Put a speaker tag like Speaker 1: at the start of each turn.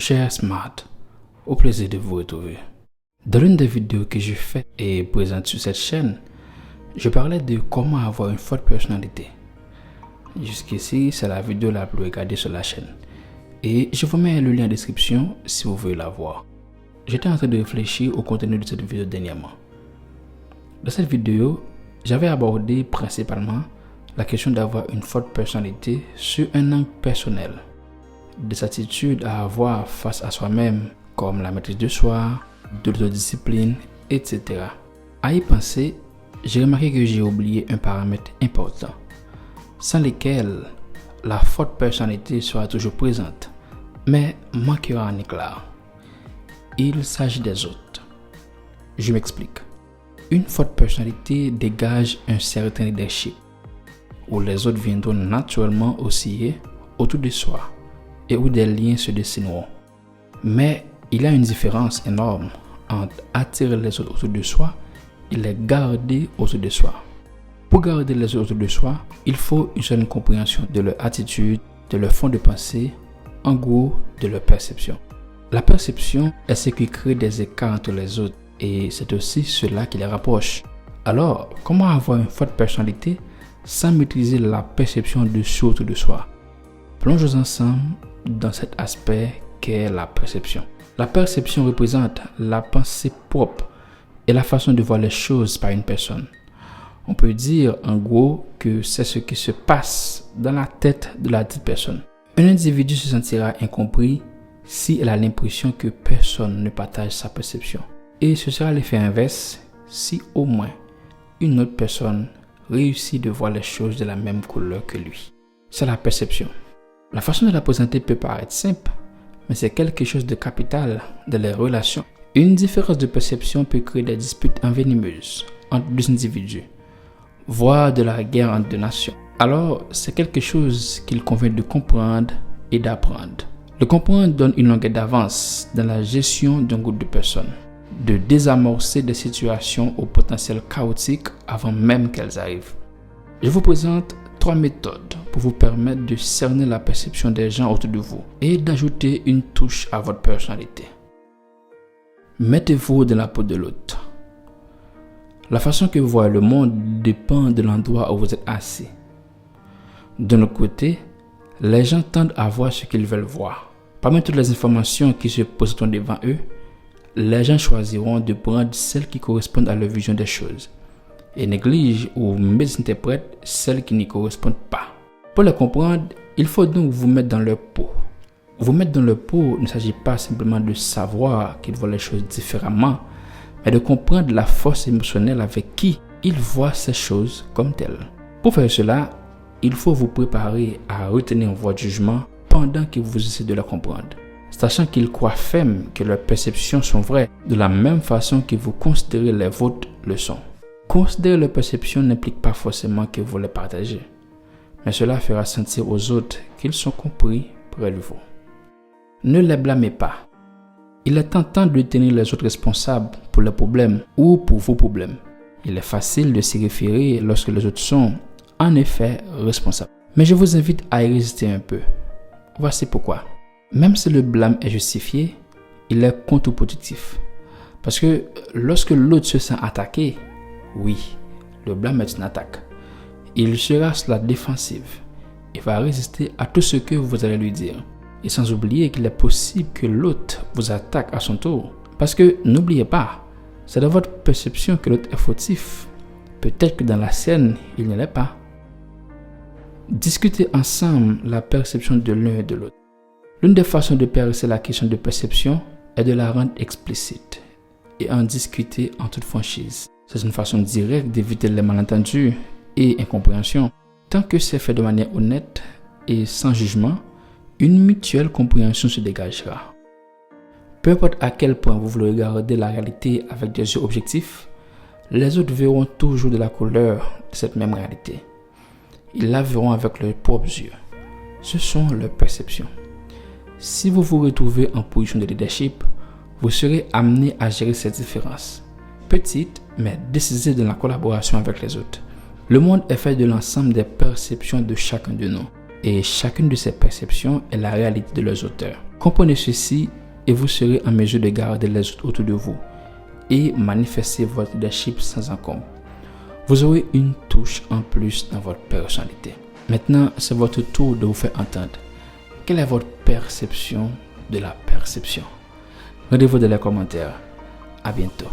Speaker 1: Cher Smart, au plaisir de vous retrouver. Dans l'une des vidéos que je fais et présente sur cette chaîne, je parlais de comment avoir une forte personnalité. Jusqu'ici, c'est la vidéo la plus regardée sur la chaîne. Et je vous mets le lien en description si vous voulez la voir. J'étais en train de réfléchir au contenu de cette vidéo dernièrement. Dans cette vidéo, j'avais abordé principalement la question d'avoir une forte personnalité sur un angle personnel. Des attitudes à avoir face à soi-même, comme la maîtrise de soi, de l'autodiscipline, etc. À y penser, j'ai remarqué que j'ai oublié un paramètre important, sans lequel la forte personnalité sera toujours présente, mais manquera en éclat. Il s'agit des autres. Je m'explique. Une forte personnalité dégage un certain leadership, où les autres viendront naturellement osciller autour de soi et où des liens se dessineront. Mais il y a une différence énorme entre attirer les autres autour de soi et les garder autour de soi. Pour garder les autres autour de soi, il faut une certaine compréhension de leur attitude, de leur fond de pensée, en gros, de leur perception. La perception est ce qui crée des écarts entre les autres et c'est aussi cela qui les rapproche. Alors, comment avoir une forte personnalité sans maîtriser la perception de soi autour de soi? Plongeons ensemble dans cet aspect qu'est la perception. La perception représente la pensée propre et la façon de voir les choses par une personne. On peut dire en gros que c'est ce qui se passe dans la tête de la dite personne. Un individu se sentira incompris si elle a l'impression que personne ne partage sa perception. Et ce sera l'effet inverse si au moins une autre personne réussit de voir les choses de la même couleur que lui. C'est la perception. La façon de la présenter peut paraître simple, mais c'est quelque chose de capital dans les relations. Une différence de perception peut créer des disputes envenimeuses entre deux individus, voire de la guerre entre deux nations. Alors, c'est quelque chose qu'il convient de comprendre et d'apprendre. Le comprendre donne une longueur d'avance dans la gestion d'un groupe de personnes, de désamorcer des situations au potentiel chaotique avant même qu'elles arrivent. Je vous présente 3 méthodes pour vous permettre de cerner la perception des gens autour de vous et d'ajouter une touche à votre personnalité. Mettez-vous dans la peau de l'autre. La façon que vous voyez le monde dépend de l'endroit où vous êtes assis. De l'autre côté, les gens tendent à voir ce qu'ils veulent voir. Parmi toutes les informations qui se présentent devant eux, les gens choisiront de prendre celles qui correspondent à leur vision des choses et négligent ou mésinterprètent celles qui n'y correspondent pas. Pour les comprendre, il faut donc vous mettre dans leur peau. Vous mettre dans leur peau, il ne s'agit pas simplement de savoir qu'ils voient les choses différemment, mais de comprendre la force émotionnelle avec qui ils voient ces choses comme telles. Pour faire cela, il faut vous préparer à retenir votre jugement pendant que vous essayez de la comprendre, sachant qu'ils croient ferme que leurs perceptions sont vraies de la même façon que vous considérez les vôtres le sont. Considérer leurs perceptions n'implique pas forcément que vous les partagez, mais cela fera sentir aux autres qu'ils sont compris près de vous. Ne les blâmez pas. Il est tentant de tenir les autres responsables pour leurs problèmes ou pour vos problèmes. Il est facile de s'y référer lorsque les autres sont, en effet, responsables. Mais je vous invite à y résister un peu. Voici pourquoi. Même si le blâme est justifié, il est contre-productif. Parce que lorsque l'autre se sent attaqué, oui, le blâme est une attaque. Il sera sur la défensive. Il va résister à tout ce que vous allez lui dire. Et sans oublier qu'il est possible que l'autre vous attaque à son tour. Parce que n'oubliez pas, c'est dans votre perception que l'autre est fautif. Peut-être que dans la sienne, il ne l'est pas. Discutez ensemble la perception de l'un et de l'autre. L'une des façons de percer la question de perception est de la rendre explicite et en discuter en toute franchise. C'est une façon directe d'éviter les malentendus et incompréhensions. Tant que c'est fait de manière honnête et sans jugement, une mutuelle compréhension se dégagera. Peu importe à quel point vous voulez regarder la réalité avec des yeux objectifs, les autres verront toujours de la couleur de cette même réalité. Ils la verront avec leurs propres yeux. Ce sont leurs perceptions. Si vous vous retrouvez en position de leadership, vous serez amené à gérer ces différences, petites mais décisives dans la collaboration avec les autres. Le monde est fait de l'ensemble des perceptions de chacun de nous. Et chacune de ces perceptions est la réalité de leurs auteurs. Comprenez ceci et vous serez en mesure de garder les autres autour de vous et manifester votre leadership sans encombre. Vous aurez une touche en plus dans votre personnalité. Maintenant, c'est votre tour de vous faire entendre. Quelle est votre perception de la perception? Rendez-vous dans les commentaires. À bientôt.